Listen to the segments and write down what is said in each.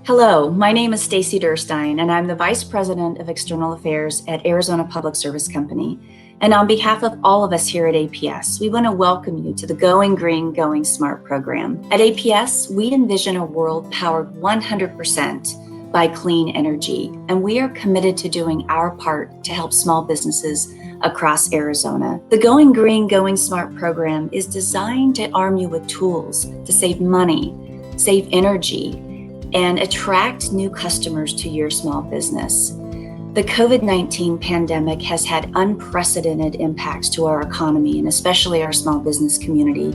Hello, my name is Stacy Durstein, and I'm the Vice President of External Affairs at Arizona Public Service Company. And on behalf of all of us here at APS, we want to welcome you to the Going Green, Going Smart program. At APS, we envision a world powered 100% by clean energy, and we are committed to doing our part to help small businesses across Arizona. The Going Green, Going Smart program is designed to arm you with tools to save money, save energy, and attract new customers to your small business. The COVID-19 pandemic has had unprecedented impacts to our economy and especially our small business community.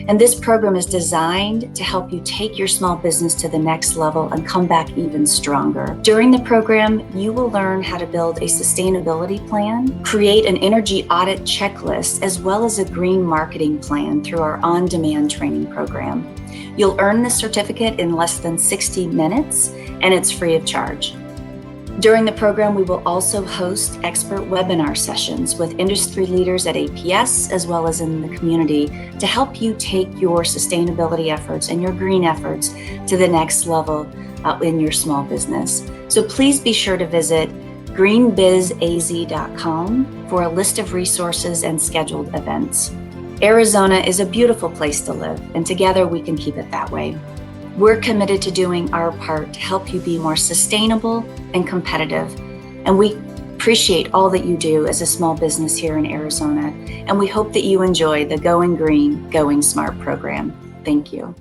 And this program is designed to help you take your small business to the next level and come back even stronger. During the program, you will learn how to build a sustainability plan, create an energy audit checklist, as well as a green marketing plan through our on-demand training program. You'll earn the certificate in less than 60 minutes, and it's free of charge. During the program, we will also host expert webinar sessions with industry leaders at APS as well as in the community to help you take your sustainability efforts and your green efforts to the next level in your small business. So please be sure to visit greenbizaz.com for a list of resources and scheduled events. Arizona is a beautiful place to live, and together we can keep it that way. We're committed to doing our part to help you be more sustainable and competitive, and we appreciate all that you do as a small business here in Arizona, and we hope that you enjoy the Going Green, Going Smart program. Thank you.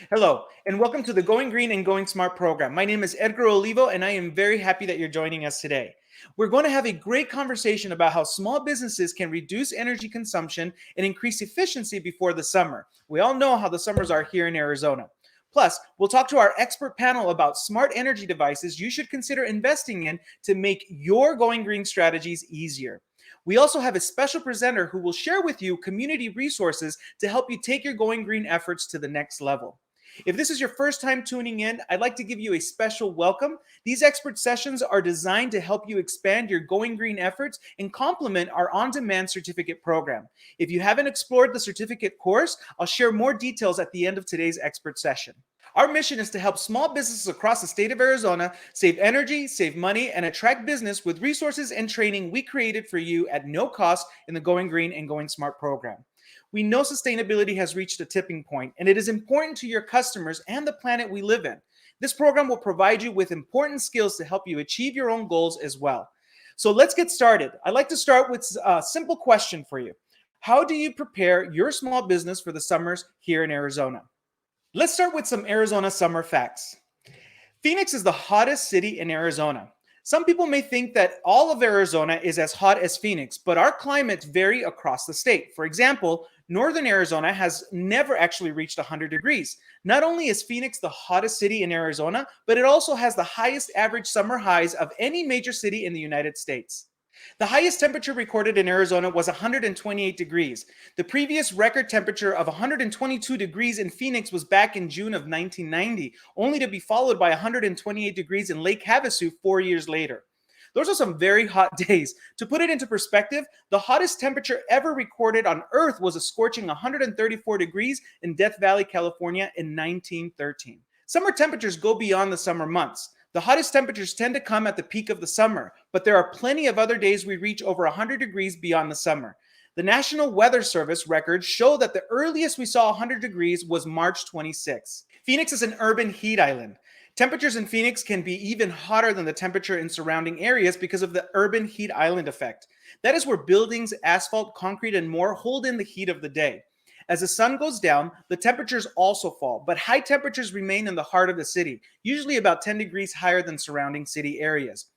Hello, and welcome to the Going Green and Going Smart program. My name is Edgar Olivo, and I am very happy that you're joining us today. We're going to have a great conversation about how small businesses can reduce energy consumption and increase efficiency before the summer. We all know how the summers are here in Arizona. Plus, we'll talk to our expert panel about smart energy devices you should consider investing in to make your going green strategies easier. We also have a special presenter who will share with you community resources to help you take your going green efforts to the next level. If this is your first time tuning in, I'd like to give you a special welcome. These expert sessions are designed to help you expand your Going Green efforts and complement our on-demand certificate program. If you haven't explored the certificate course, I'll share more details at the end of today's expert session. Our mission is to help small businesses across the state of Arizona save energy, save money, and attract business with resources and training we created for you at no cost in the Going Green and Going Smart program. We know sustainability has reached a tipping point, and it is important to your customers and the planet we live in. This program will provide you with important skills to help you achieve your own goals as well. So let's get started. I'd like to start with a simple question for you. How do you prepare your small business for the summers here in Arizona? Let's start with some Arizona summer facts. Phoenix is the hottest city in Arizona. Some people may think that all of Arizona is as hot as Phoenix, but our climates vary across the state. For example, northern Arizona has never actually reached 100 degrees. Not only is Phoenix the hottest city in Arizona, but it also has the highest average summer highs of any major city in the United States. The highest temperature recorded in Arizona was 128 degrees. The previous record temperature of 122 degrees in Phoenix was back in June of 1990, only to be followed by 128 degrees in Lake Havasu 4 years later. Those are some very hot days. To put it into perspective, the hottest temperature ever recorded on Earth was a scorching 134 degrees in Death Valley, California in 1913. Summer temperatures go beyond the summer months. The hottest temperatures tend to come at the peak of the summer, but there are plenty of other days we reach over 100 degrees beyond the summer. The National Weather Service records show that the earliest we saw 100 degrees was March 26. Phoenix is an urban heat island. Temperatures in Phoenix can be even hotter than the temperature in surrounding areas because of the urban heat island effect. That is where buildings, asphalt, concrete, and more hold in the heat of the day. As the sun goes down, the temperatures also fall, but high temperatures remain in the heart of the city, usually about 10 degrees higher than surrounding city areas.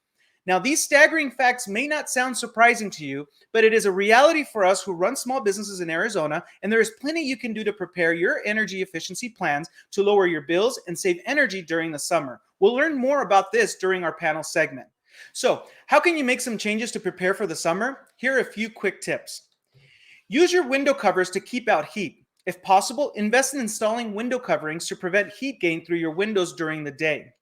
Now, these staggering facts may not sound surprising to you, but it is a reality for us who run small businesses in Arizona, and there is plenty you can do to prepare your energy efficiency plans to lower your bills and save energy during the summer. We'll learn more about this during our panel segment. So, how can you make some changes to prepare for the summer? Here are a few quick tips. Use your window covers to keep out heat. If possible, invest in installing window coverings to prevent heat gain through your windows during the day.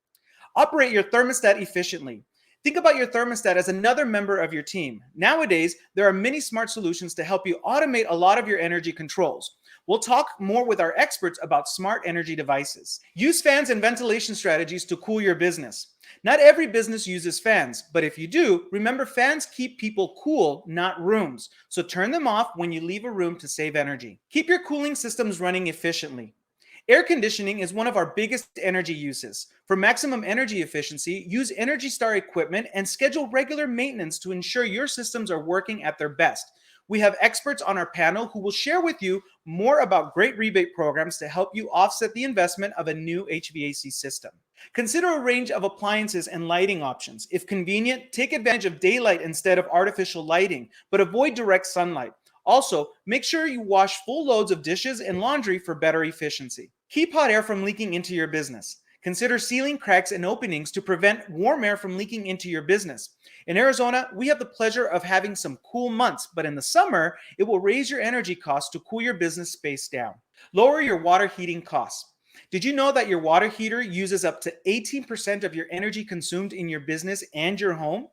Operate your thermostat efficiently. Think about your thermostat as another member of your team. Nowadays, there are many smart solutions to help you automate a lot of your energy controls. We'll talk more with our experts about smart energy devices. Use fans and ventilation strategies to cool your business. Not every business uses fans, but if you do, remember fans keep people cool, not rooms. So turn them off when you leave a room to save energy. Keep your cooling systems running efficiently. Air conditioning is one of our biggest energy uses. For maximum energy efficiency, use Energy Star equipment and schedule regular maintenance to ensure your systems are working at their best. We have experts on our panel who will share with you more about great rebate programs to help you offset the investment of a new HVAC system. Consider a range of appliances and lighting options. If convenient, take advantage of daylight instead of artificial lighting, but avoid direct sunlight. Also, make sure you wash full loads of dishes and laundry for better efficiency. Keep hot air from leaking into your business. Consider sealing cracks and openings to prevent warm air from leaking into your business. In Arizona, we have the pleasure of having some cool months, but in the summer, it will raise your energy costs to cool your business space down. Lower your water heating costs. Did you know that your water heater uses up to 18% of your energy consumed in your business and your home?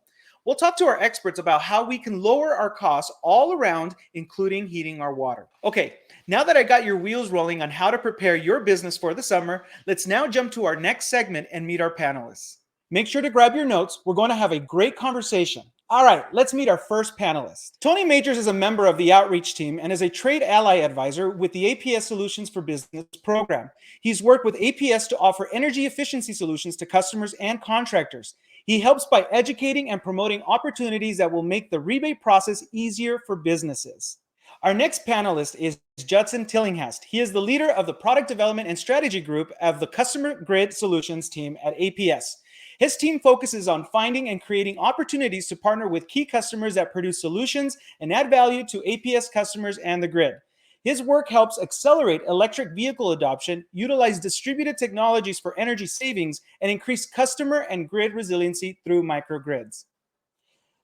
We'll talk to our experts about how we can lower our costs all around, including heating our water. Okay, now that I got your wheels rolling on how to prepare your business for the summer, let's now jump to our next segment and meet our panelists. Make sure to grab your notes. We're going to have a great conversation. All right, let's meet our first panelist. Tony Majors is a member of the outreach team and is a trade ally advisor with the APS Solutions for Business program. He's worked with APS to offer energy efficiency solutions to customers and contractors. He helps by educating and promoting opportunities that will make the rebate process easier for businesses. Our next panelist is Judson Tillinghast. He is the leader of the product development and strategy group of the Customer Grid Solutions team at APS. His team focuses on finding and creating opportunities to partner with key customers that produce solutions and add value to APS customers and the grid. His work helps accelerate electric vehicle adoption, utilize distributed technologies for energy savings, and increase customer and grid resiliency through microgrids.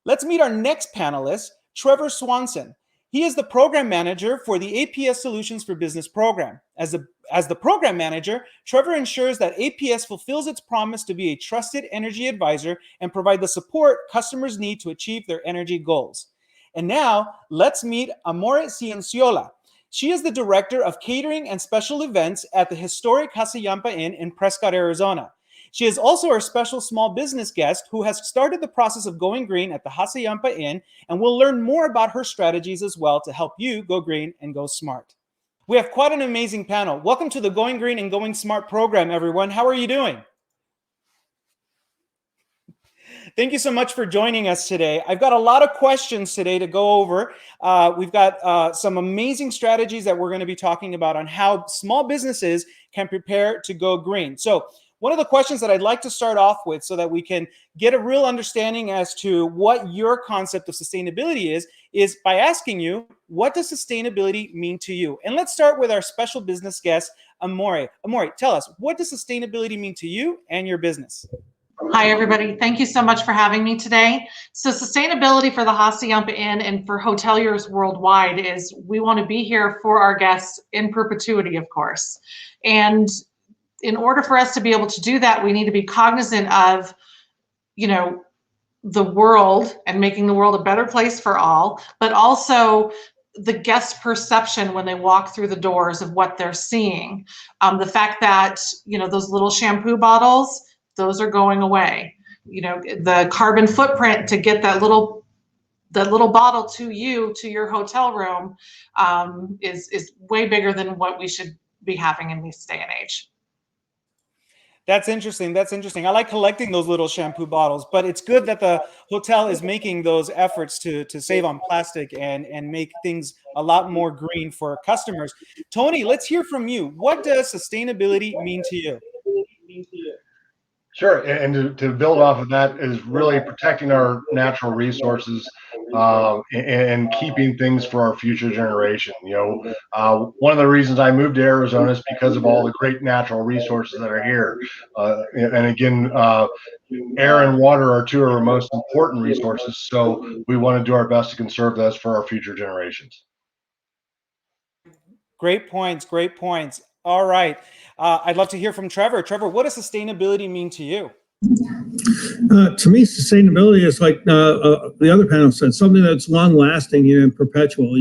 Let's meet our next panelist, Trevor Swanson. He is the program manager for the APS Solutions for Business program. As the program manager, Trevor ensures that APS fulfills its promise to be a trusted energy advisor and provide the support customers need to achieve their energy goals. And now, let's meet Amore Cienciola. She is the director of catering and special events at the historic Hassayampa Inn in Prescott, Arizona. She is also our special small business guest who has started the process of going green at the Hassayampa Inn, and we'll learn more about her strategies as well to help you go green and go smart. We have quite an amazing panel. Welcome to the Going Green and Going Smart program, everyone. How are you doing? Thank you so much for joining us today. I've got a lot of questions today to go over. We've got some amazing strategies that we're going to be talking about on how small businesses can prepare to go green. So one of the questions that I'd like to start off with so that we can get a real understanding as to what your concept of sustainability is by asking you, what does sustainability mean to you? And let's start with our special business guest, Amore. Amore, tell us, what does sustainability mean to you and your business? Hi, everybody. Thank you so much for having me today. So sustainability for the Hassayampa Inn and for hoteliers worldwide is we want to be here for our guests in perpetuity, of course. And in order for us to be able to do that, we need to be cognizant of, the world and making the world a better place for all, but also the guest perception when they walk through the doors of what they're seeing. The fact that, those little shampoo bottles, those are going away. The carbon footprint to get that little bottle to your hotel room is way bigger than what we should be having in this day and age. That's interesting. I like collecting those little shampoo bottles, but it's good that the hotel is making those efforts to save on plastic and make things a lot more green for customers. Tony, let's hear from you. What does sustainability mean to you? Sure, and to build off of that is really protecting our natural resources and keeping things for our future generation. One of the reasons I moved to Arizona is because of all the great natural resources that are here. And again, air and water are two of our most important resources, so we want to do our best to conserve those for our future generations. Great points. Great points. All right. I'd love to hear from Trevor. Trevor, what does sustainability mean to you? To me, sustainability is like the other panel said, something that's long lasting and perpetual.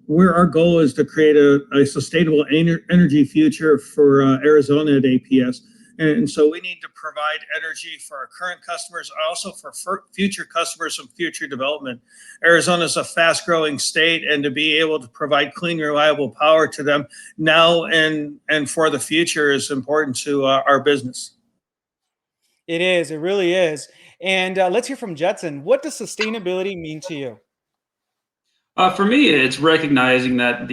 Where our goal is to create a sustainable energy future for Arizona at APS. And so we need to provide energy for our current customers, also for future customers and future development. Arizona is a fast growing state, and to be able to provide clean, reliable power to them now and for the future is important to our business. It is. It really is. And let's hear from Jetson. What does sustainability mean to you? For me, it's recognizing that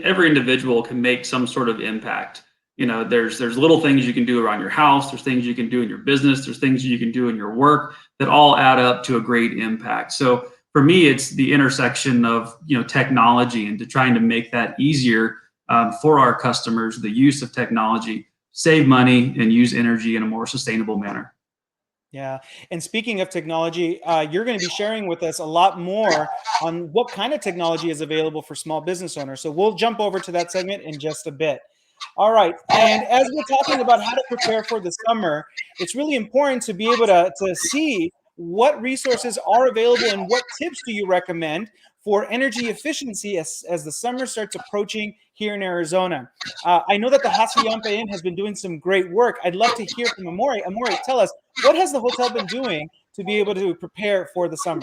every individual can make some sort of impact. There's little things you can do around your house. There's things you can do in your business. There's things you can do in your work that all add up to a great impact. So for me, it's the intersection of technology and to trying to make that easier for our customers. The use of technology, save money, and use energy in a more sustainable manner. Yeah. And speaking of technology, you're going to be sharing with us a lot more on what kind of technology is available for small business owners. So we'll jump over to that segment in just a bit. All right. And as we're talking about how to prepare for the summer, it's really important to be able to see what resources are available and what tips do you recommend for energy efficiency as the summer starts approaching here in Arizona. I know that the Hacienda Inn has been doing some great work. I'd love to hear from Amori. Amori, tell us, what has the hotel been doing to be able to prepare for the summer?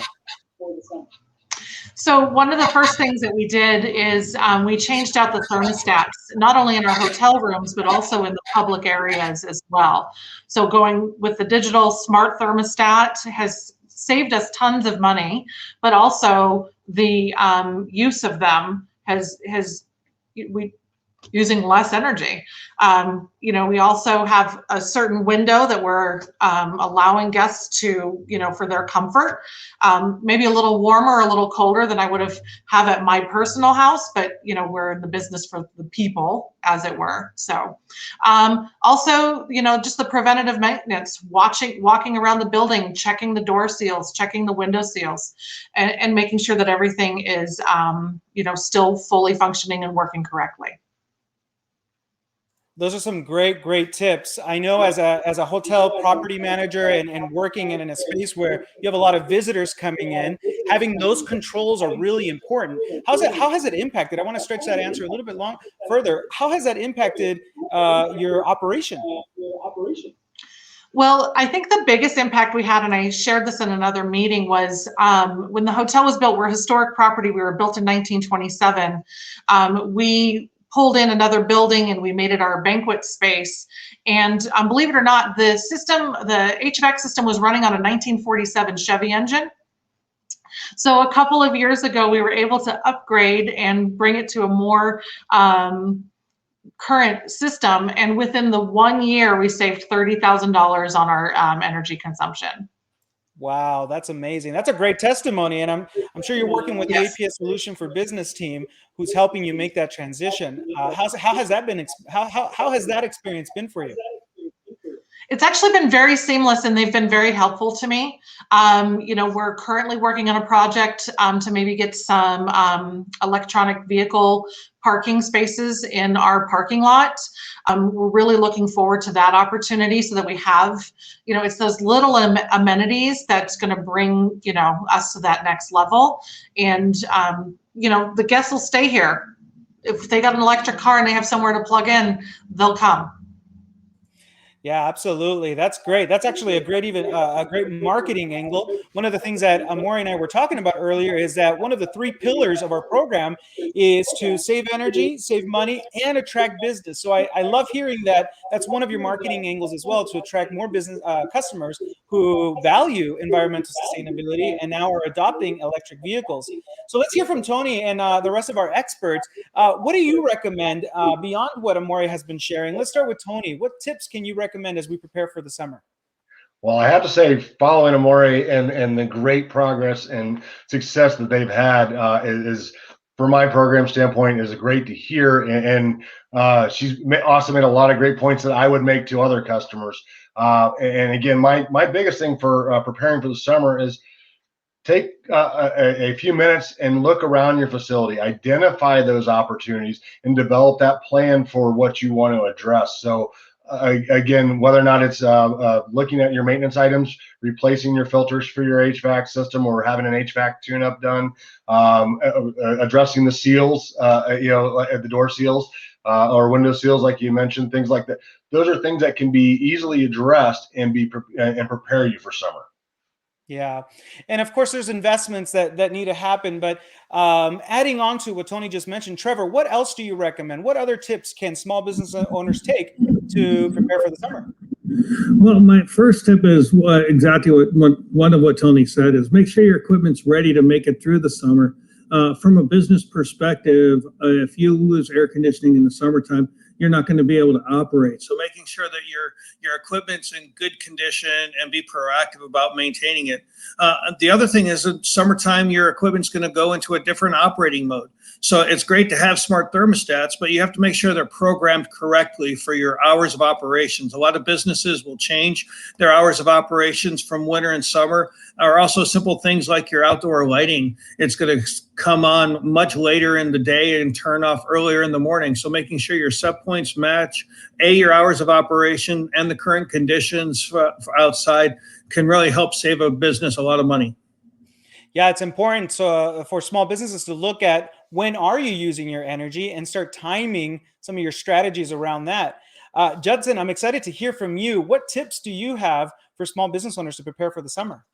So one of the first things that we did is we changed out the thermostats, not only in our hotel rooms, but also in the public areas as well. So going with the digital smart thermostat has saved us tons of money, but also the use of them we using less energy. We also have a certain window that we're allowing guests to, for their comfort, maybe a little warmer, a little colder than I would have at my personal house, but we're in the business for the people, as it were. So also, just the preventative maintenance, walking around the building, checking the door seals, checking the window seals, and making sure that everything is, still fully functioning and working correctly. Those are some great, great tips. I know as a hotel property manager and working in a space where you have a lot of visitors coming in, having those controls are really important. How has it impacted? I want to stretch that answer a little bit further. How has that impacted your operation? Well, I think the biggest impact we had, and I shared this in another meeting, was when the hotel was built. We're a historic property. We were built in 1927. We pulled in another building and we made it our banquet space. And believe it or not, the HVAC system was running on a 1947 Chevy engine. So a couple of years ago, we were able to upgrade and bring it to a more current system. And within the 1 year, we saved $30,000 on our energy consumption. Wow, that's amazing. That's a great testimony. And I'm sure you're working with Yes. the APS Solution for Business team who's helping you make that transition. How has that been? How has that experience been for you? It's actually been very seamless, and they've been very helpful to me. We're currently working on a project to maybe get some electronic vehicle parking spaces in our parking lot. We're really looking forward to that opportunity so that we have, it's those little amenities that's going to bring, us to that next level. And, the guests will stay here. If they got an electric car and they have somewhere to plug in, they'll come. Yeah, absolutely. That's great. That's actually a great marketing angle. One of the things that Amori and I were talking about earlier is that one of the 3 pillars of our program is to save energy, save money, and attract business. So I love hearing that that's one of your marketing angles as well, to attract more business customers who value environmental sustainability and now are adopting electric vehicles. So let's hear from Tony and the rest of our experts. What do you recommend beyond what Amori has been sharing? Let's start with Tony. What tips can you recommend recommend as we prepare for the summer? Well, I have to say, following Amore and the great progress and success that they've had is, from my program standpoint, is great to hear. And she's also made a lot of great points that I would make to other customers. And again, my biggest thing for preparing for the summer is take a few minutes and look around your facility, identify those opportunities, and develop that plan for what you want to address. So again, whether or not it's looking at your maintenance items, replacing your filters for your HVAC system, or having an HVAC tune-up done, addressing the seals, the door seals or window seals, like you mentioned, things like that. Those are things that can be easily addressed and prepare you for summer. Yeah. And of course, there's investments that need to happen. But adding on to what Tony just mentioned, Trevor, what else do you recommend? What other tips can small business owners take to prepare for the summer? Well, my first tip is exactly what Tony said, is make sure your equipment's ready to make it through the summer. From a business perspective, if you lose air conditioning in the summertime, you're not going to be able to operate. So making sure that your equipment's in good condition and be proactive about maintaining it. The other thing is, in summertime, your equipment's going to go into a different operating mode. So it's great to have smart thermostats, but you have to make sure they're programmed correctly for your hours of operations. A lot of businesses will change their hours of operations from winter and summer, or also simple things like your outdoor lighting. It's going to come on much later in the day and turn off earlier in the morning. So making sure your set points match your hours of operation and the current conditions for outside can really help save a business a lot of money. Yeah, it's important for small businesses to look at when are you using your energy and start timing some of your strategies around that. Judson, I'm excited to hear from you. What tips do you have for small business owners to prepare for the summer?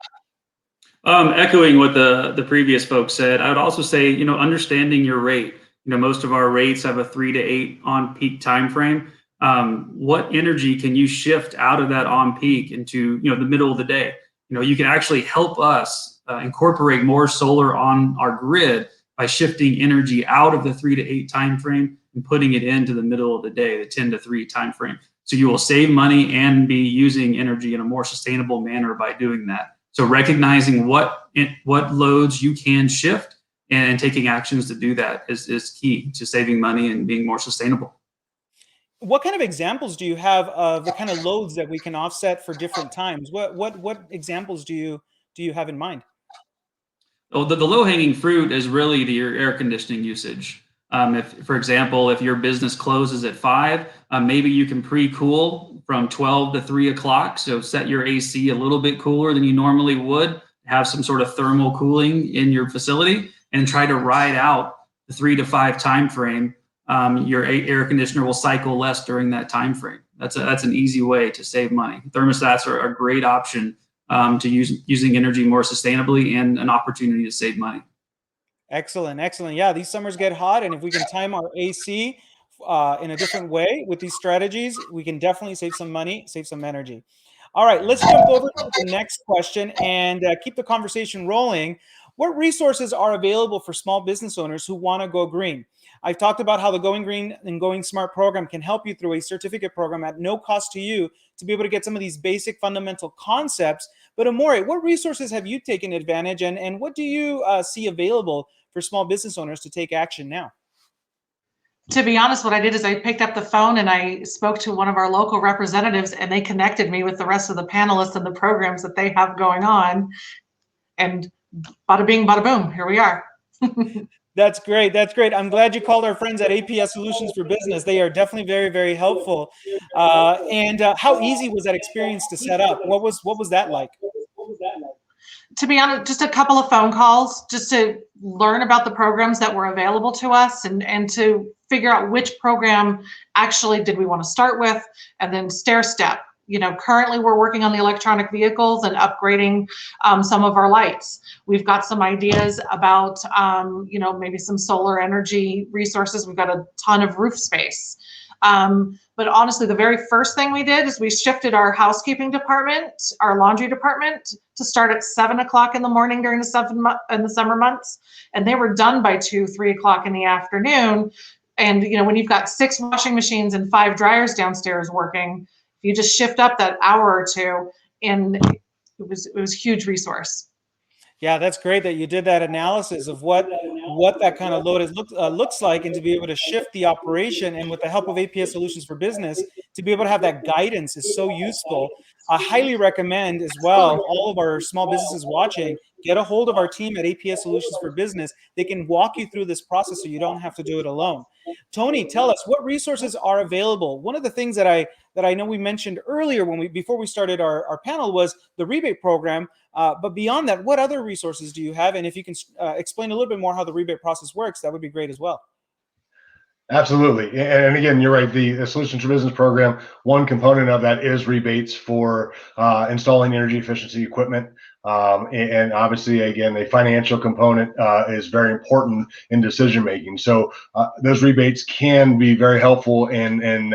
Echoing what the previous folks said, I would also say, understanding your rate. Most of our rates have a 3 to 8 on peak time frame. What energy can you shift out of that on peak into the middle of the day? You can actually help us incorporate more solar on our grid by shifting energy out of the 3 to 8 time frame and putting it into the middle of the day, the 10 to 3 time frame. So you will save money and be using energy in a more sustainable manner by doing that. So recognizing what loads you can shift and taking actions to do that is key to saving money and being more sustainable. What kind of examples do you have of the kind of loads that we can offset for different times? What examples do you have in mind? Well, the low-hanging fruit is really your air conditioning usage. If, for example, if your business closes at 5, maybe you can pre-cool from 12 to 3 o'clock. So set your AC a little bit cooler than you normally would, have some sort of thermal cooling in your facility, and try to ride out the 3 to 5 time frame. Your air conditioner will cycle less during that time frame. That's an easy way to save money. Thermostats are a great option to using energy more sustainably and an opportunity to save money. Excellent. Yeah, these summers get hot, and if we can time our AC in a different way with these strategies, we can definitely save some money, save some energy. All right, let's jump over to the next question and keep the conversation rolling. What resources are available for small business owners who want to go green? I've talked about how the Going Green and Going Smart program can help you through a certificate program at no cost to you to be able to get some of these basic fundamental concepts. But Amore, what resources have you taken advantage and what do you see available for small business owners to take action now? To be honest, what I did is I picked up the phone and I spoke to one of our local representatives, and they connected me with the rest of the panelists and the programs that they have going on. And bada bing, bada boom, here we are. That's great. I'm glad you called our friends at APS Solutions for Business. They are definitely very, very helpful. And how easy was that experience to set up? What was that like? To be honest, just a couple of phone calls just to learn about the programs that were available to us and to figure out which program actually did we want to start with, and then stair step. Currently we're working on the electronic vehicles and upgrading some of our lights. We've got some ideas about, maybe some solar energy resources. We've got a ton of roof space. But honestly, the very first thing we did is we shifted our housekeeping department, our laundry department, to start at 7 o'clock in the morning during the summer months. And they were done by 2, 3 o'clock in the afternoon. And, when you've got 6 washing machines and 5 dryers downstairs working, you just shift up that hour or two, and it was a huge resource. Yeah, that's great that you did that analysis of what that kind of load looks like, and to be able to shift the operation, and with the help of APS Solutions for Business, to be able to have that guidance is so useful. I highly recommend as well, all of our small businesses watching, get a hold of our team at APS Solutions for Business. They can walk you through this process so you don't have to do it alone. Tony, tell us what resources are available. One of the things that I know we mentioned earlier before we started our panel was the rebate program. But beyond that, what other resources do you have? And if you can explain a little bit more how the rebate process works, that would be great as well. Absolutely. And again, you're right. The Solutions for Business program, one component of that is rebates for installing energy efficiency equipment. And obviously, again, the financial component is very important in decision making. So those rebates can be very helpful in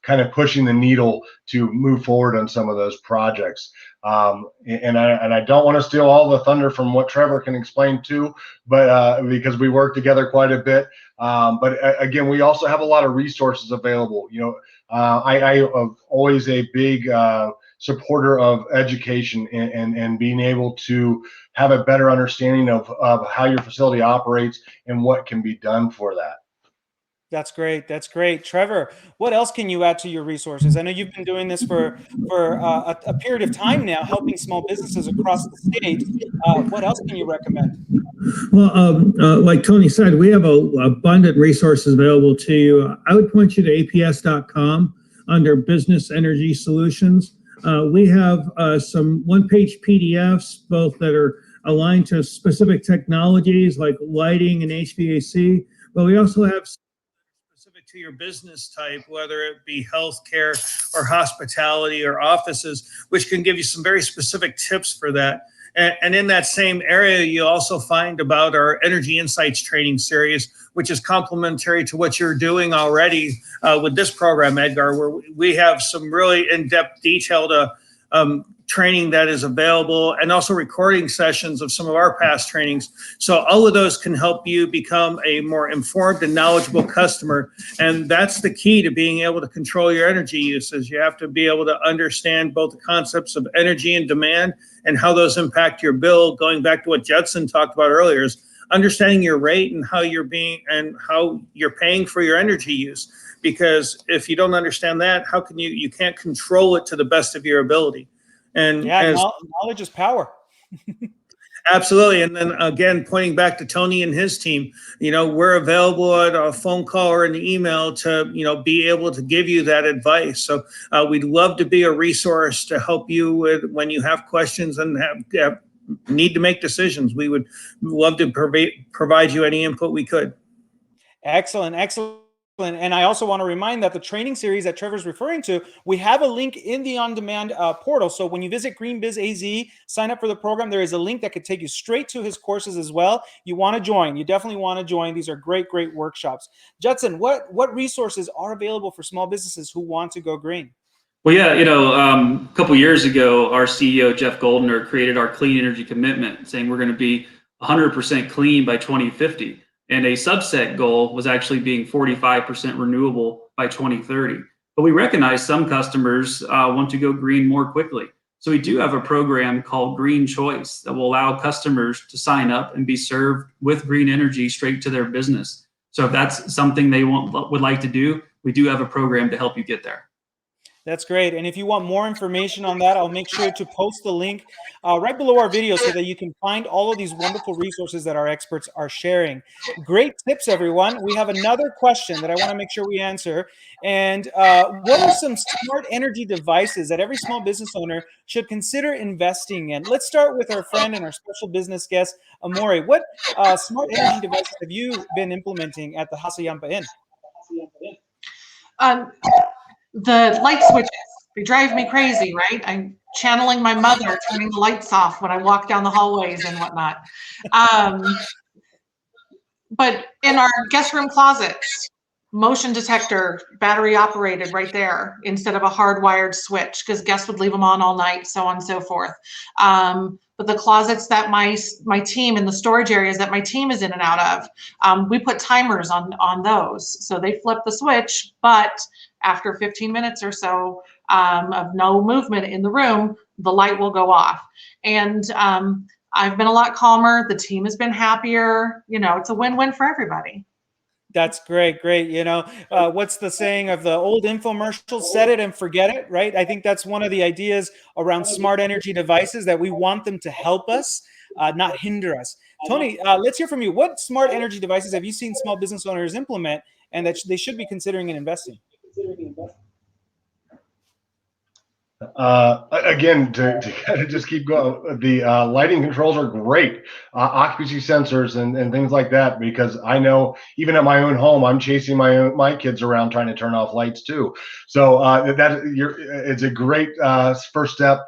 kind of pushing the needle to move forward on some of those projects. And I don't want to steal all the thunder from what Trevor can explain too, but because we work together quite a bit. But again, we also have a lot of resources available. You know, I am always a big supporter of education and being able to have a better understanding of how your facility operates and what can be done for that. That's great. That's great. Trevor, what else can you add to your resources? I know you've been doing this for a period of time now, helping small businesses across the state. What else can you recommend? Well, like Tony said, we have abundant resources available to you. I would point you to aps.com under Business Energy Solutions. We have some one-page PDFs, both that are aligned to specific technologies like lighting and HVAC, but we also have specific to your business type, whether it be healthcare or hospitality or offices, which can give you some very specific tips for that. And in that same area, you also find about our Energy Insights training series, which is complementary to what you're doing already with this program, Edgar, where we have some really in-depth, detailed training that is available, and also recording sessions of some of our past trainings. So all of those can help you become a more informed and knowledgeable customer. And that's the key to being able to control your energy uses. You have to be able to understand both the concepts of energy and demand and how those impact your bill. Going back to what Judson talked about earlier, is understanding your rate and how you're paying for your energy use. Because if you don't understand that, how can you can't control it to the best of your ability. And yeah, knowledge is power. Absolutely. And then again, pointing back to Tony and his team, we're available at a phone call or an email to, be able to give you that advice. So we'd love to be a resource to help you with when you have questions and need to make decisions. We would love to provide you any input we could. Excellent. And I also want to remind that the training series that Trevor's referring to, we have a link in the on-demand portal. So when you visit GreenBiz AZ, sign up for the program, there is a link that could take you straight to his courses as well. You want to join. You definitely want to join. These are great, great workshops. Judson, what resources are available for small businesses who want to go green? Well, yeah, a couple years ago, our CEO, Jeff Goldner, created our clean energy commitment, saying we're going to be 100% clean by 2050. And a subset goal was actually being 45% renewable by 2030. But we recognize some customers want to go green more quickly. So we do have a program called Green Choice that will allow customers to sign up and be served with green energy straight to their business. So if that's something they would like to do, we do have a program to help you get there. That's great. And if you want more information on that, I'll make sure to post the link right below our video so that you can find all of these wonderful resources that our experts are sharing. Great tips, everyone. We have another question that I want to make sure we answer. And what are some smart energy devices that every small business owner should consider investing in? Let's start with our friend and our special business guest, Amore. What smart energy devices have you been implementing at the Hassayampa Inn? The light switches, they drive me crazy, right? I'm channeling my mother, turning the lights off when I walk down the hallways and whatnot. But in our guest room closets, motion detector, battery operated right there instead of a hardwired switch, because guests would leave them on all night, so on and so forth. But the closets that my team, in the storage areas that my team is in and out of, we put timers on those. So they flip the switch, but after 15 minutes or so, of no movement in the room, the light will go off. And I've been a lot calmer. The team has been happier. It's a win-win for everybody. That's great. Great. What's the saying of the old infomercial? Set it and forget it, right? I think that's one of the ideas around smart energy devices, that we want them to help us, not hinder us. Tony, let's hear from you. What smart energy devices have you seen small business owners implement and that they should be considering and investing? Again, to kind of just keep going, the lighting controls are great. Occupancy sensors and things like that, because I know even at my own home, I'm chasing my kids around trying to turn off lights too. So it's a great first step.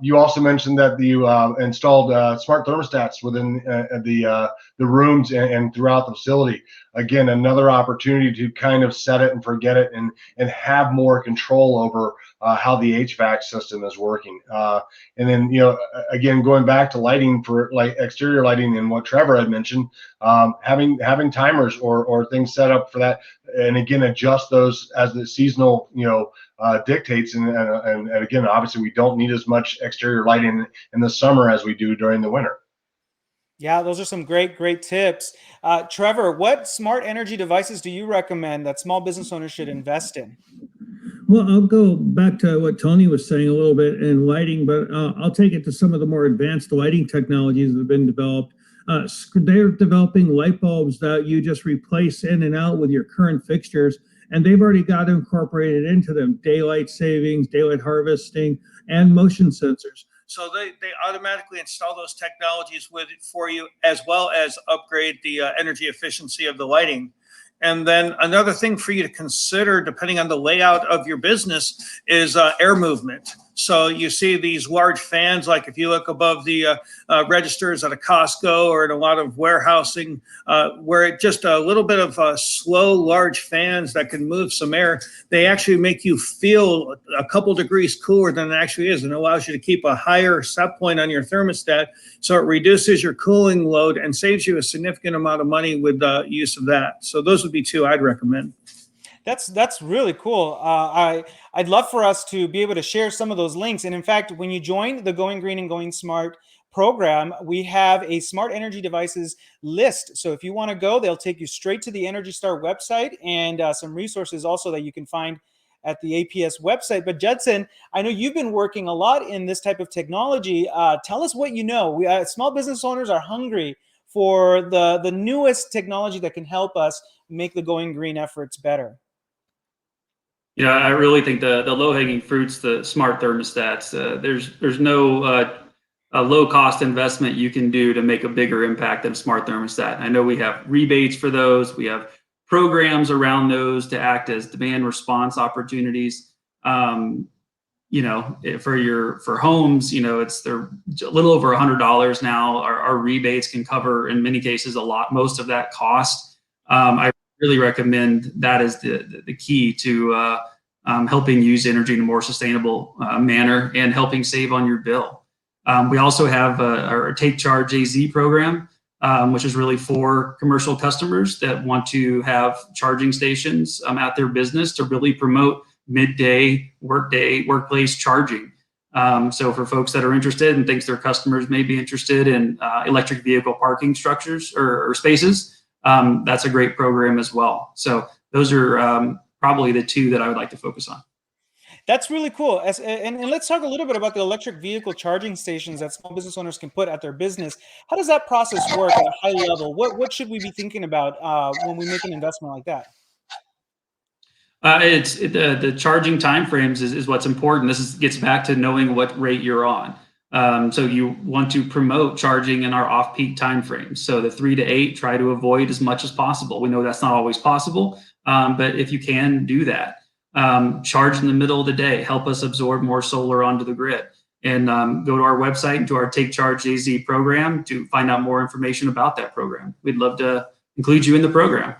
You also mentioned that you installed smart thermostats within the rooms and throughout the facility. Again, another opportunity to kind of set it and forget it and have more control over how the HVAC system is working. And then, again, going back to lighting, for like exterior lighting and what Trevor had mentioned, having timers or things set up for that, and again, adjust those as the seasonal, dictates. And again, obviously we don't need as much exterior lighting in the summer as we do during the winter. Yeah, those are some great tips. Trevor, what smart energy devices do you recommend that small business owners should invest in? Well, I'll go back to what Tony was saying a little bit in lighting, but I'll take it to some of the more advanced lighting technologies that have been developed. They're developing light bulbs that you just replace in and out with your current fixtures, and they've already got incorporated into them daylight savings, daylight harvesting, and motion sensors. So they automatically install those technologies with it for you, as well as upgrade the energy efficiency of the lighting. And then another thing for you to consider, depending on the layout of your business, is air movement. So you see these large fans, like if you look above the registers at a Costco or in a lot of warehousing, where it just a little bit of slow, large fans that can move some air, they actually make you feel a couple degrees cooler than it actually is, and allows you to keep a higher set point on your thermostat. So it reduces your cooling load and saves you a significant amount of money with the use of that. So those would be two I'd recommend. That's really cool. I'd love for us to be able to share some of those links. And in fact, when you join the Going Green and Going Smart program, we have a smart energy devices list. So if you want to go, they'll take you straight to the Energy Star website, and some resources also that you can find at the APS website. But Judson, I know you've been working a lot in this type of technology. Tell us what you know. Small business owners are hungry for the newest technology that can help us make the Going Green efforts better. Yeah, I really think the low-hanging fruits, the smart thermostats, there's no low-cost investment you can do to make a bigger impact than a smart thermostat. I know we have rebates for those. We have programs around those to act as demand response opportunities. For homes, they're a little over $100 now. Our rebates can cover, in many cases, most of that cost. I really recommend that as the key to helping use energy in a more sustainable manner and helping save on your bill. We also have our Take Charge AZ program, which is really for commercial customers that want to have charging stations at their business to really promote midday, workplace charging. So for folks that are interested and thinks their customers may be interested in electric vehicle parking structures or spaces, that's a great program as well. So those are probably the two that I would like to focus on. That's really cool. And let's talk a little bit about the electric vehicle charging stations that small business owners can put at their business. How does that process work at a high level? What should we be thinking about when we make an investment like that? The charging timeframes is what's important. Gets back to knowing what rate you're on. So you want to promote charging in our off-peak timeframes. So the 3 to 8, try to avoid as much as possible. We know that's not always possible, but if you can do that, charge in the middle of the day, help us absorb more solar onto the grid. And go to our website, to our Take Charge AZ program to find out more information about that program. We'd love to include you in the program.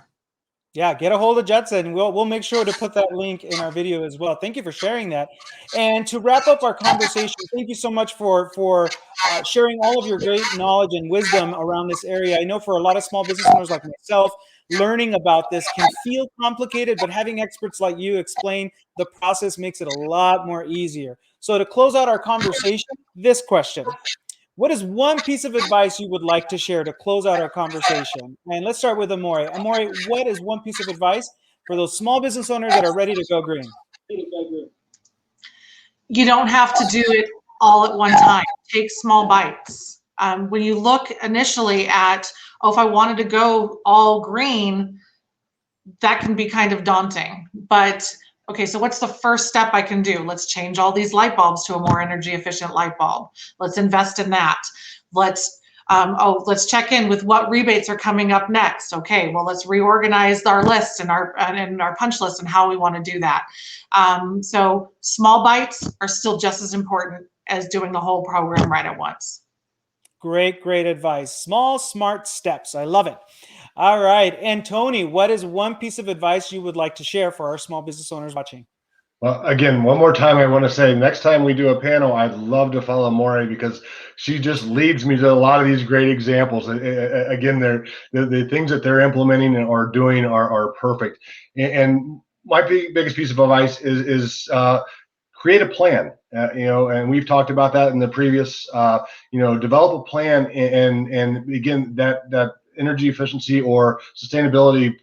Yeah, get a hold of Judson. We'll make sure to put that link in our video as well. Thank you for sharing that. And to wrap up our conversation, thank you so much for sharing all of your great knowledge and wisdom around this area. I know for a lot of small business owners like myself, learning about this can feel complicated, but having experts like you explain the process makes it a lot more easier. So to close out our conversation, this question: what is one piece of advice you would like to share to close out our conversation? And let's start with Amore. Amore, what is one piece of advice for those small business owners that are ready to go green? You don't have to do it all at one time. Take small bites. When you look initially at, oh, if I wanted to go all green, that can be kind of daunting. But okay, so what's the first step I can do? Let's change all these light bulbs to a more energy efficient light bulb. Let's invest in that. Let's check in with what rebates are coming up next. Okay, well, let's reorganize our list and our punch list and how we want to do that. So small bites are still just as important as doing the whole program right at once. Great, great advice. Small, smart steps. I love it. All right. And Tony, what is one piece of advice you would like to share for our small business owners watching? Well, again, one more time, I want to say next time we do a panel, I'd love to follow Amore because she just leads me to a lot of these great examples. Again, the things that they're implementing and are doing are perfect. And my biggest piece of advice is create a plan. And we've talked about that in the previous. Develop a plan, and again, that energy efficiency or sustainability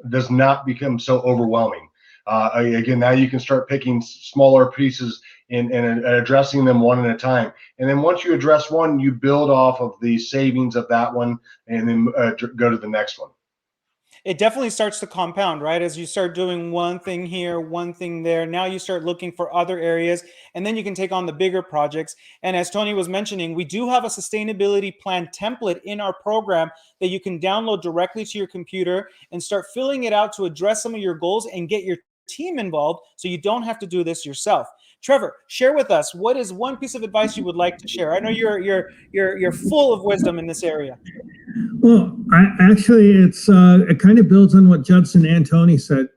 does not become so overwhelming. Again, now you can start picking smaller pieces and addressing them one at a time. And then once you address one, you build off of the savings of that one and then go to the next one. It definitely starts to compound, right? As you start doing one thing here, one thing there, now you start looking for other areas, and then you can take on the bigger projects. And as Tony was mentioning, we do have a sustainability plan template in our program that you can download directly to your computer and start filling it out to address some of your goals and get your team involved so you don't have to do this yourself. Trevor, share with us, what is one piece of advice you would like to share? I know you're full of wisdom in this area. Well, it kind of builds on what Judson and Tony said,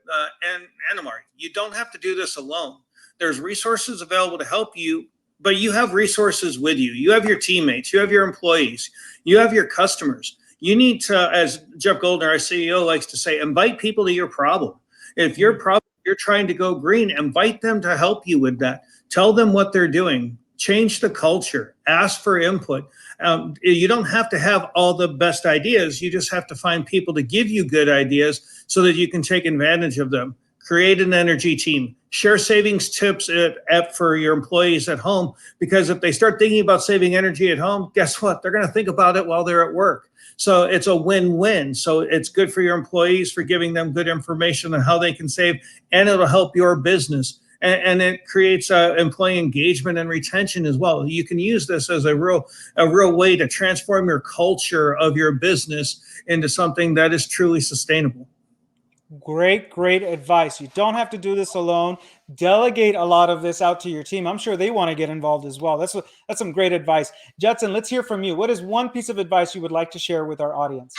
and Amore. You don't have to do this alone. There's resources available to help you, but you have resources with you. You have your teammates, you have your employees, you have your customers. You need to, as Jeff Goldner, our CEO, likes to say, invite people to your problem. If your problem, you're trying to go green, invite them to help you with that. Tell them what they're doing. Change the culture. Ask for input. You don't have to have all the best ideas. You just have to find people to give you good ideas so that you can take advantage of them. Create an energy team. Share savings tips for your employees at home, because if they start thinking about saving energy at home, guess what? They're going to think about it while they're at work. So it's a win-win. So it's good for your employees for giving them good information on how they can save, and it'll help your business. And it creates employee engagement and retention as well. You can use this as a real way to transform your culture of your business into something that is truly sustainable. Great, great advice. You don't have to do this alone. Delegate a lot of this out to your team. I'm sure they want to get involved as well. That's some great advice. Judson, let's hear from you. What is one piece of advice you would like to share with our audience?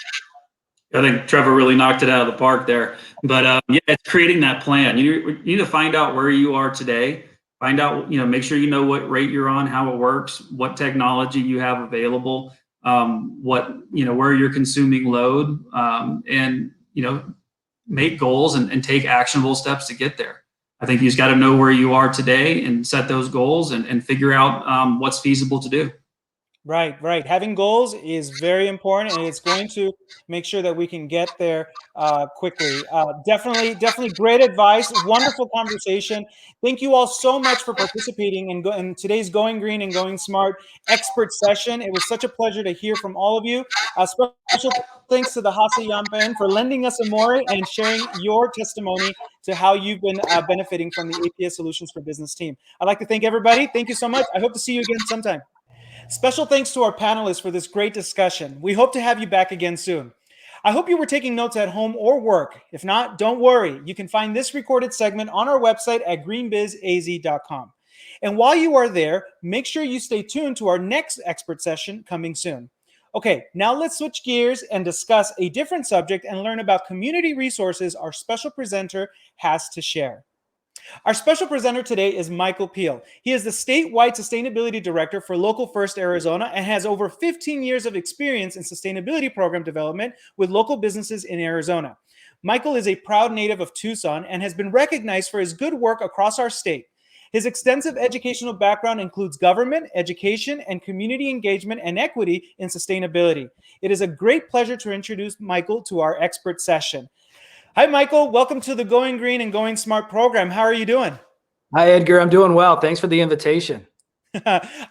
I think Trevor really knocked it out of the park there. But it's creating that plan. You need to find out where you are today. Find out, make sure you know what rate you're on, how it works, what technology you have available, where you're consuming load, and make goals and take actionable steps to get there. I think you just got to know where you are today and set those goals and figure out what's feasible to do. Right. Having goals is very important, and it's going to make sure that we can get there quickly. Definitely great advice. Wonderful conversation. Thank you all so much for participating in today's Going Green and Going Smart expert session. It was such a pleasure to hear from all of you. Special thanks to the Hasa Yampen for lending us Amore and sharing your testimony to how you've been benefiting from the APS Solutions for Business team. I'd like to thank everybody. Thank you so much. I hope to see you again sometime. Special thanks to our panelists for this great discussion. We hope to have you back again soon. I hope you were taking notes at home or work. If not, don't worry. You can find this recorded segment on our website at greenbizaz.com. And while you are there, make sure you stay tuned to our next expert session coming soon. Okay, now let's switch gears and discuss a different subject and learn about community resources our special presenter has to share. Our special presenter today is Michael Peel. He is the statewide sustainability director for Local First Arizona and has over 15 years of experience in sustainability program development with local businesses in Arizona. Michael is a proud native of Tucson and has been recognized for his good work across our state. His extensive educational background includes government, education, and community engagement and equity in sustainability. It is a great pleasure to introduce Michael to our expert session. Hi, Michael. Welcome to the Going Green and Going Smart program. How are you doing? Hi, Edgar. I'm doing well. Thanks for the invitation.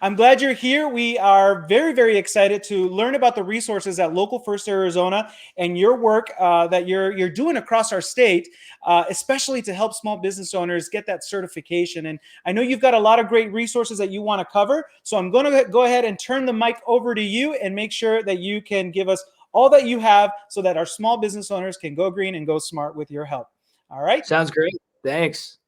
I'm glad you're here. We are very, very excited to learn about the resources at Local First Arizona and your work that you're doing across our state, especially to help small business owners get that certification. And I know you've got a lot of great resources that you want to cover. So I'm going to go ahead and turn the mic over to you and make sure that you can give us all that you have so that our small business owners can go green and go smart with your help. All right. Sounds great. Thanks.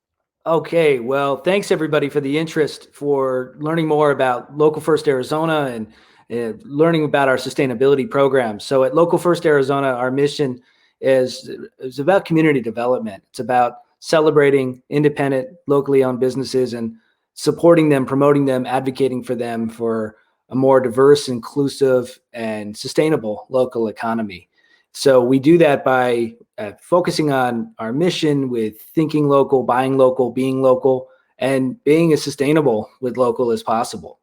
Okay, well, thanks everybody for the interest, for learning more about Local First Arizona and learning about our sustainability program. So at Local First Arizona, our mission is about community development. It's about celebrating independent, locally owned businesses and supporting them, promoting them, advocating for them for a more diverse, inclusive, and sustainable local economy. So we do that by focusing on our mission with thinking local, buying local, being local, and being as sustainable with local as possible.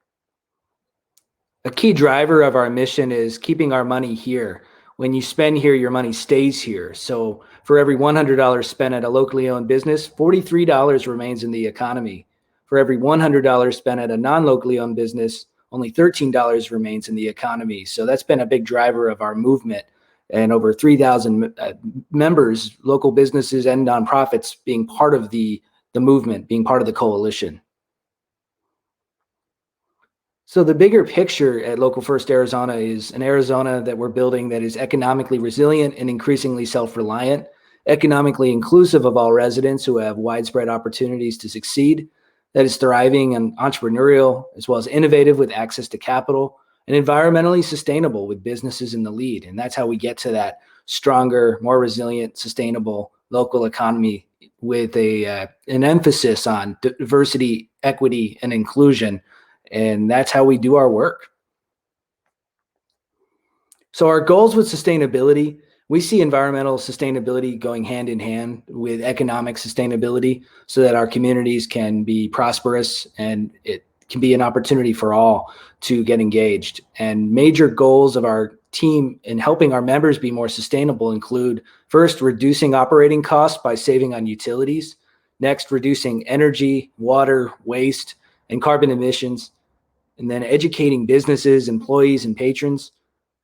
A key driver of our mission is keeping our money here. When you spend here, your money stays here. So for every $100 spent at a locally owned business, $43 remains in the economy. For every $100 spent at a non-locally owned business, only $13 remains in the economy. So that's been a big driver of our movement. And over 3,000 members, local businesses and nonprofits being part of the movement, being part of the coalition. So the bigger picture at Local First Arizona is an Arizona that we're building that is economically resilient and increasingly self-reliant, economically inclusive of all residents who have widespread opportunities to succeed, that is thriving and entrepreneurial, as well as innovative with access to capital, and environmentally sustainable with businesses in the lead. And that's how we get to that stronger, more resilient, sustainable local economy with an emphasis on diversity, equity, and inclusion. And that's how we do our work. So our goals with sustainability, we see environmental sustainability going hand in hand with economic sustainability so that our communities can be prosperous and it can be an opportunity for all to get engaged. And major goals of our team in helping our members be more sustainable include, first, reducing operating costs by saving on utilities. Next, reducing energy, water, waste, and carbon emissions. And then educating businesses, employees, and patrons,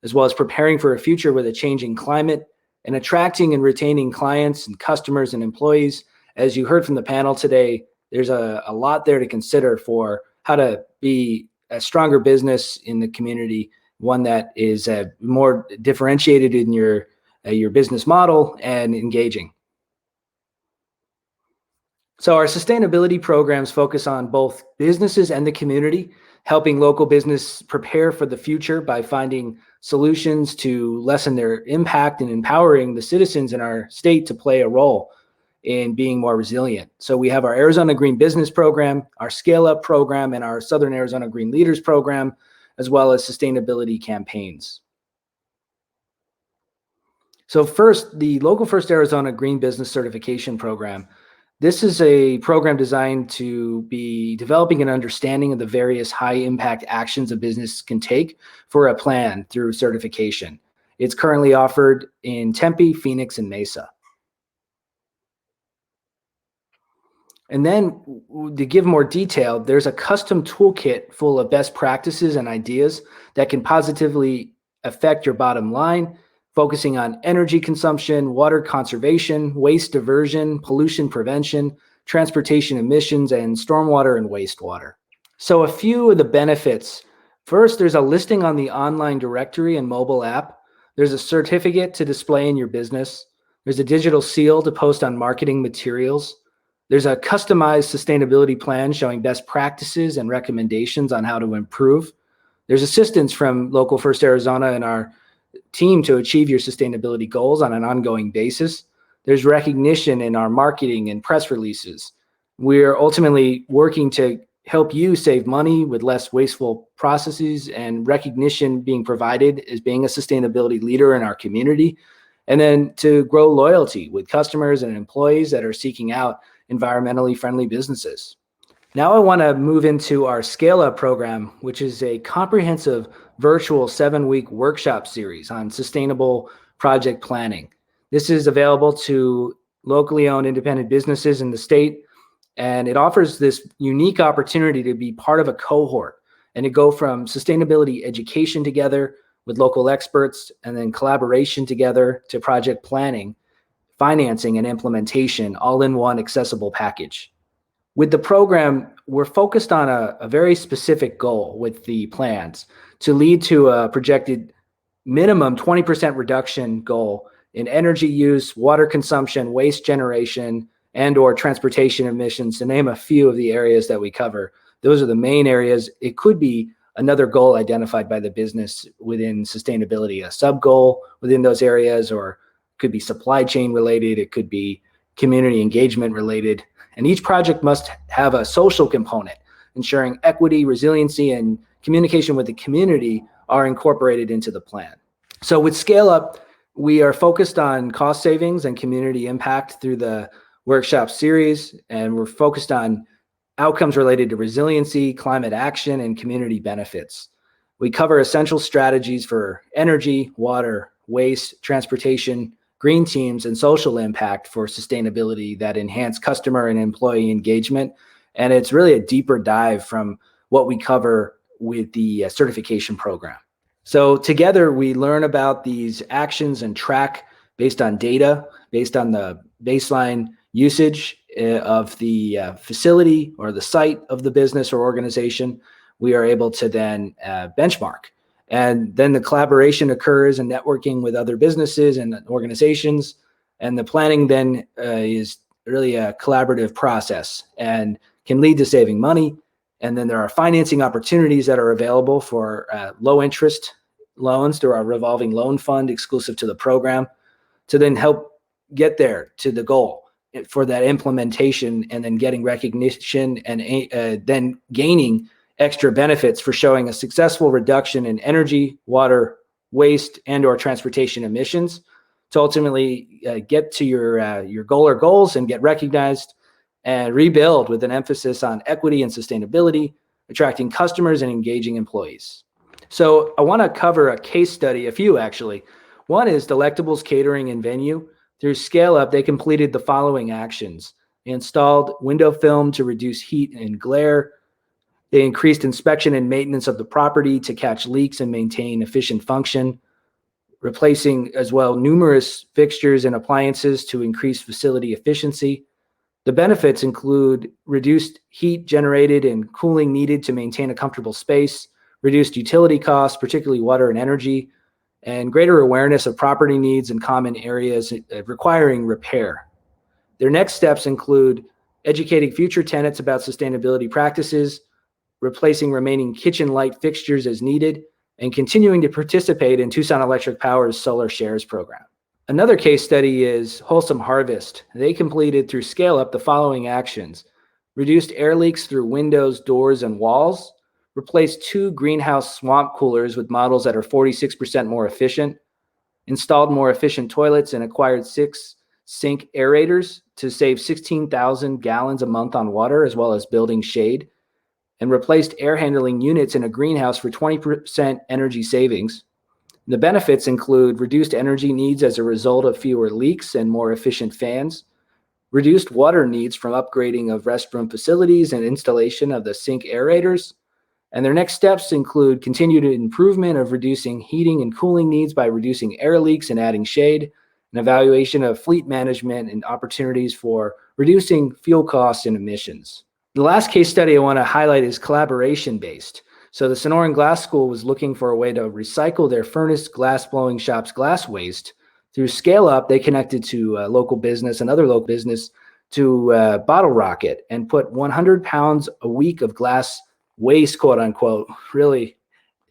as well as preparing for a future with a changing climate and attracting and retaining clients and customers and employees. As you heard from the panel today, there's a lot there to consider for how to be a stronger business in the community, one that is more differentiated in your business model and engaging. So our sustainability programs focus on both businesses and the community, helping local business prepare for the future by finding solutions to lessen their impact and empowering the citizens in our state to play a role in being more resilient. So we have our Arizona Green Business Program, our Scale Up Program, and our Southern Arizona Green Leaders Program, as well as sustainability campaigns. So first, the Local First Arizona Green Business Certification Program. This is a program designed to be developing an understanding of the various high impact actions a business can take for a plan through certification. It's currently offered in Tempe, Phoenix, and Mesa. And then to give more detail, there's a custom toolkit full of best practices and ideas that can positively affect your bottom line, focusing on energy consumption, water conservation, waste diversion, pollution prevention, transportation emissions, and stormwater and wastewater. So a few of the benefits. First, there's a listing on the online directory and mobile app. There's a certificate to display in your business. There's a digital seal to post on marketing materials. There's a customized sustainability plan showing best practices and recommendations on how to improve. There's assistance from Local First Arizona and our team to achieve your sustainability goals on an ongoing basis. There's recognition in our marketing and press releases. We're ultimately working to help you save money with less wasteful processes and recognition being provided as being a sustainability leader in our community. and then to grow loyalty with customers and employees that are seeking out environmentally friendly businesses. Now I want to move into our Scale Up program, which is a comprehensive virtual 7-week workshop series on sustainable project planning. This is available to locally owned independent businesses in the state, and it offers this unique opportunity to be part of a cohort and to go from sustainability education together with local experts, and then collaboration together to project planning, financing, and implementation, all in one accessible package. With the program, we're focused on a very specific goal with the plans to lead to a projected minimum 20% reduction goal in energy use, water consumption, waste generation, and/or transportation emissions, to name a few of the areas that we cover. Those are the main areas. It could be another goal identified by the business within sustainability, a sub-goal within those areas, or it could be supply chain related, it could be community engagement related. And each project must have a social component, ensuring equity, resiliency, and communication with the community are incorporated into the plan. So with Scale Up, we are focused on cost savings and community impact through the workshop series, and we're focused on outcomes related to resiliency, climate action, and community benefits. We cover essential strategies for energy, water, waste, transportation, green teams, and social impact for sustainability that enhance customer and employee engagement. And it's really a deeper dive from what we cover with the certification program. So together we learn about these actions and track based on data, based on the baseline usage of the facility or the site of the business or organization. We are able to then benchmark. And then the collaboration occurs and networking with other businesses and organizations. And the planning then is really a collaborative process and can lead to saving money. And then there are financing opportunities that are available for low interest loans through our revolving loan fund exclusive to the program to then help get there to the goal for that implementation, and then getting recognition and then gaining extra benefits for showing a successful reduction in energy, water, waste, and/or transportation emissions to ultimately get to your goal or goals and get recognized and rebuild with an emphasis on equity and sustainability, attracting customers and engaging employees. So I want to cover a case study, a few actually. One is Delectables Catering and Venue. Through Scale Up, they completed the following actions. They installed window film to reduce heat and glare. They increased inspection and maintenance of the property to catch leaks and maintain efficient function, replacing as well numerous fixtures and appliances to increase facility efficiency. The benefits include reduced heat generated and cooling needed to maintain a comfortable space, reduced utility costs, particularly water and energy, and greater awareness of property needs and common areas requiring repair. Their next steps include educating future tenants about sustainability practices, replacing remaining kitchen light fixtures as needed, and continuing to participate in Tucson Electric Power's Solar Shares program. Another case study is Wholesome Harvest. They completed through Scale Up the following actions: reduced air leaks through windows, doors, and walls, replaced 2 greenhouse swamp coolers with models that are 46% more efficient, installed more efficient toilets, and acquired 6 sink aerators to save 16,000 gallons a month on water, as well as building shade, and replaced air handling units in a greenhouse for 20% energy savings. The benefits include reduced energy needs as a result of fewer leaks and more efficient fans, reduced water needs from upgrading of restroom facilities and installation of the sink aerators. And their next steps include continued improvement of reducing heating and cooling needs by reducing air leaks and adding shade, an evaluation of fleet management and opportunities for reducing fuel costs and emissions. The last case study I want to highlight is collaboration-based. So the Sonoran Glass School was looking for a way to recycle their furnace glass blowing shop's glass waste. Through Scale Up, they connected to local business and other local business to Bottle Rocket and put 100 pounds a week of glass waste, quote unquote, really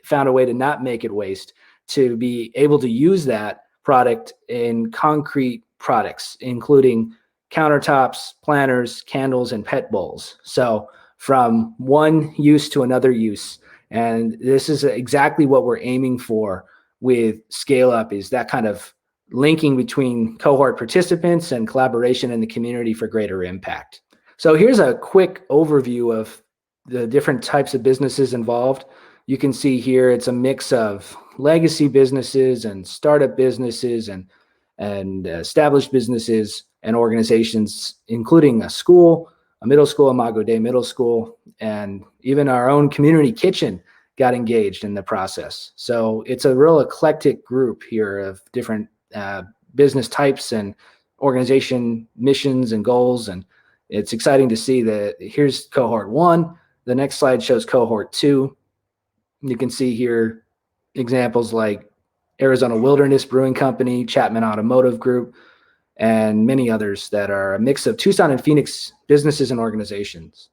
found a way to not make it waste, to be able to use that product in concrete products, including countertops, planters, candles, and pet bowls. So from one use to another use. And this is exactly what we're aiming for with Scale Up, is that kind of linking between cohort participants and collaboration in the community for greater impact. So here's a quick overview of the different types of businesses involved. You can see here it's a mix of legacy businesses and startup businesses and established businesses and organizations, including a school, a middle school, Imago Dei Middle School, and even our own community kitchen got engaged in the process. So it's a real eclectic group here of different business types and organization missions and goals. And it's exciting to see that here's cohort 1. The next slide shows cohort 2. You can see here examples like Arizona Wilderness Brewing Company, Chapman Automotive Group, and many others that are a mix of Tucson and Phoenix businesses and organizations.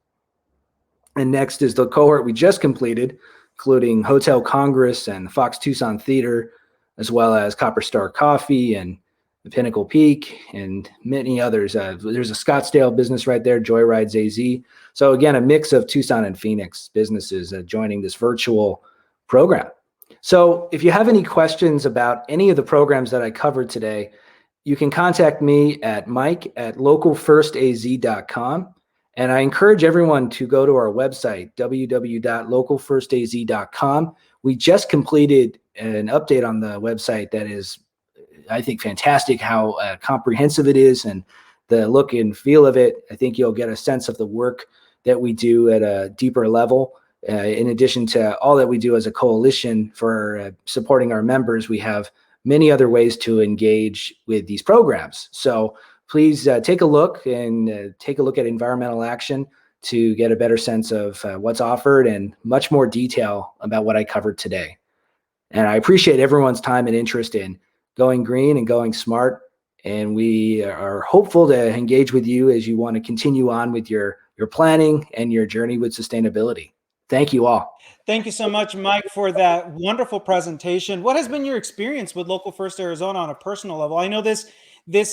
And next is the cohort we just completed, including Hotel Congress and Fox Tucson Theater, as well as Copper Star Coffee and the Pinnacle Peak and many others. There's a Scottsdale business right there, Joyrides AZ. So again, a mix of Tucson and Phoenix businesses joining this virtual program. So if you have any questions about any of the programs that I covered today, you can contact me at mike@localfirstaz.com. And I encourage everyone to go to our website, www.localfirstaz.com. We just completed an update on the website that is, I think, fantastic how comprehensive it is and the look and feel of it. I think you'll get a sense of the work that we do at a deeper level. In addition to all that we do as a coalition for supporting our members, we have many other ways to engage with these programs. So please take a look and take a look at environmental action to get a better sense of what's offered and much more detail about what I covered today. And I appreciate everyone's time and interest in going green and going smart. And we are hopeful to engage with you as you want to continue on with your planning and your journey with sustainability. Thank you all. Thank you so much, Mike, for that wonderful presentation. What has been your experience with Local First Arizona on a personal level? I know this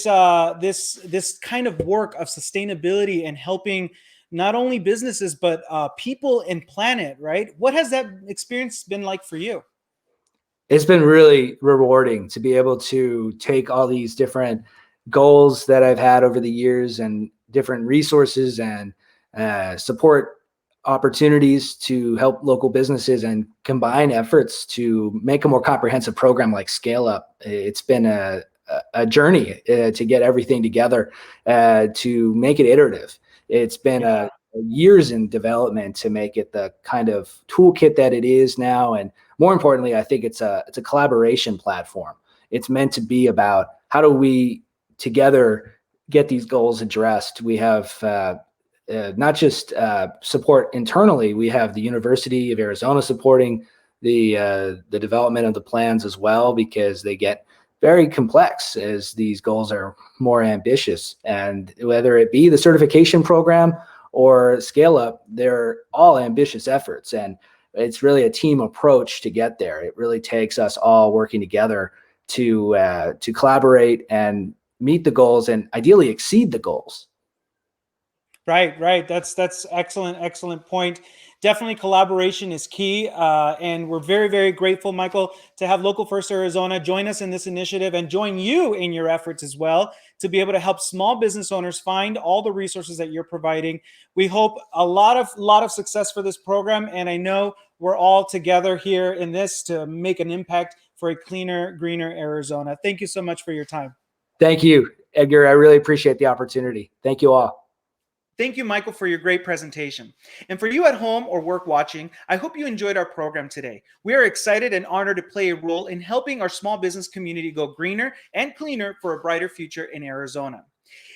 kind of work of sustainability and helping not only businesses but people and planet, right? What has that experience been like for you? It's been really rewarding to be able to take all these different goals that I've had over the years and different resources and support opportunities to help local businesses and combine efforts to make a more comprehensive program like Scale Up. It's been a journey to get everything together to make it iterative. It's been years in development to make it the kind of toolkit that it is now. And more importantly, I think it's a collaboration platform. It's meant to be about how do we together get these goals addressed. We have not just support internally. We have the University of Arizona supporting the development of the plans as well, because they get very complex as these goals are more ambitious. And whether it be the certification program or Scale Up, they're all ambitious efforts. And it's really a team approach to get there. It really takes us all working together to collaborate and meet the goals and ideally exceed the goals. Right. That's excellent point. Definitely collaboration is key. And we're very, very grateful, Michael, to have Local First Arizona join us in this initiative and join you in your efforts as well to be able to help small business owners find all the resources that you're providing. We hope a lot of success for this program. And I know we're all together here in this to make an impact for a cleaner, greener Arizona. Thank you so much for your time. Thank you, Edgar. I really appreciate the opportunity. Thank you all. Thank you, Michael, for your great presentation. And for you at home or work watching, I hope you enjoyed our program today. We are excited and honored to play a role in helping our small business community go greener and cleaner for a brighter future in Arizona.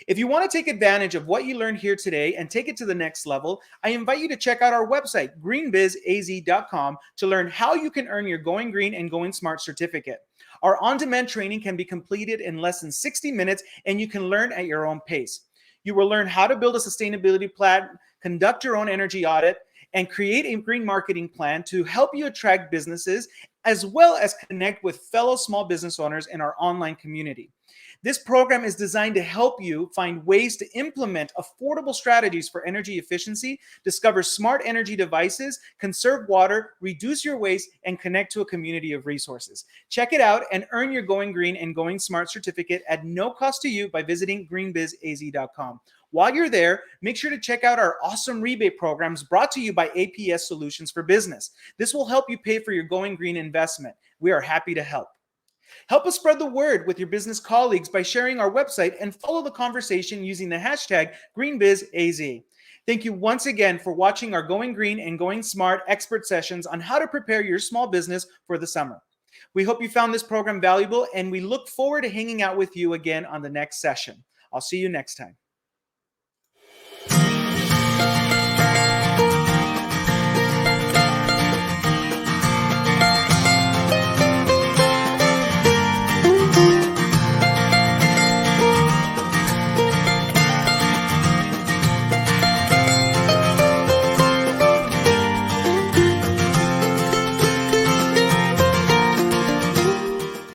If you want to take advantage of what you learned here today and take it to the next level, I invite you to check out our website, greenbizaz.com, to learn how you can earn your Going Green and Going Smart certificate. Our on-demand training can be completed in less than 60 minutes, and you can learn at your own pace. You will learn how to build a sustainability plan, conduct your own energy audit, and create a green marketing plan to help you attract businesses, as well as connect with fellow small business owners in our online community. This program is designed to help you find ways to implement affordable strategies for energy efficiency, discover smart energy devices, conserve water, reduce your waste, and connect to a community of resources. Check it out and earn your Going Green and Going Smart certificate at no cost to you by visiting greenbizaz.com. While you're there, make sure to check out our awesome rebate programs brought to you by APS Solutions for Business. This will help you pay for your Going Green investment. We are happy to help. Help us spread the word with your business colleagues by sharing our website and follow the conversation using the hashtag GreenBizAZ. Thank you once again for watching our Going Green and Going Smart expert sessions on how to prepare your small business for the summer. We hope you found this program valuable, and we look forward to hanging out with you again on the next session. I'll see you next time.